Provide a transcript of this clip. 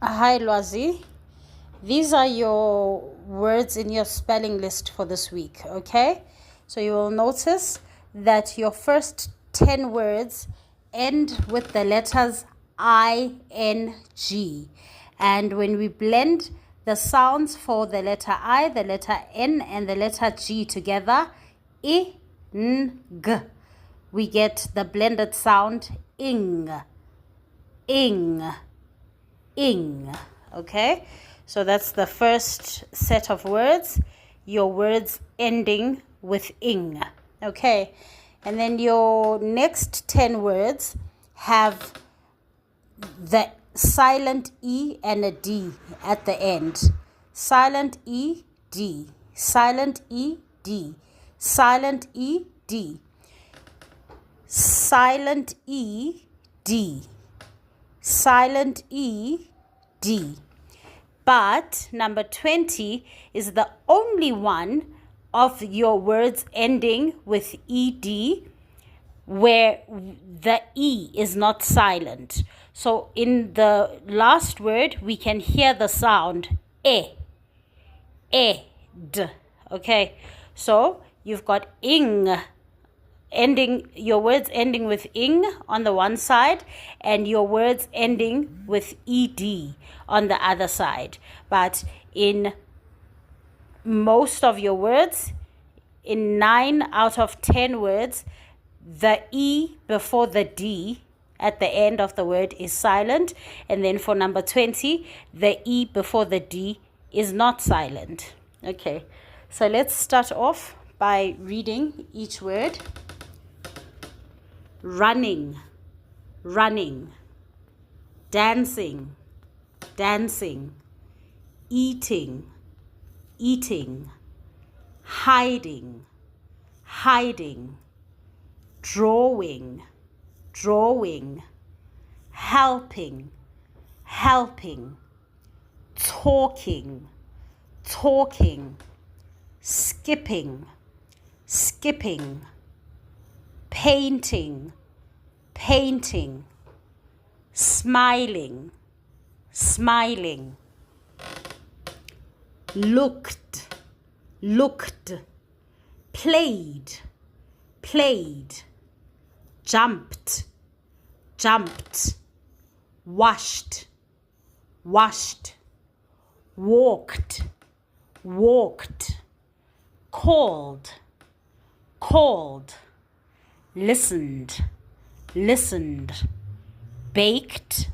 Hi, Lwazi. These are your words in your spelling list for this week, okay? So you will notice that your first 10 words end with the letters ING. And when we blend the sounds for the letter I, the letter N, and the letter G together, I, N, G, we get the blended sound ing, ing, ing. Okay, so that's the first set of words, your words ending with ing. Okay, and then your next 10 words have the silent E and a D at the end. Silent E, D. Silent E, D. Silent E, D. Silent E, D. Silent E, D. But number 20 is the only one of your words ending with ED where the E is not silent. So in the last word, we can hear the sound E, D. Okay, so you've got ing, your words ending with ing on the one side and your words ending with ed on the other side. But in most of your words, in 9 out of 10 words, the E before the D at the end of the word is silent. And then for number 20, the E before the D is not silent. Okay, so let's start off by reading each word. Running, running. Dancing, dancing. Eating, eating. Hiding, hiding. Drawing, drawing. Helping, helping. Talking, talking. Skipping, skipping. Painting, painting. Smiling, smiling. Looked, looked. Played, played. Jumped, jumped. Washed, washed. Walked, walked. Called, called. Listened, listened. Baked,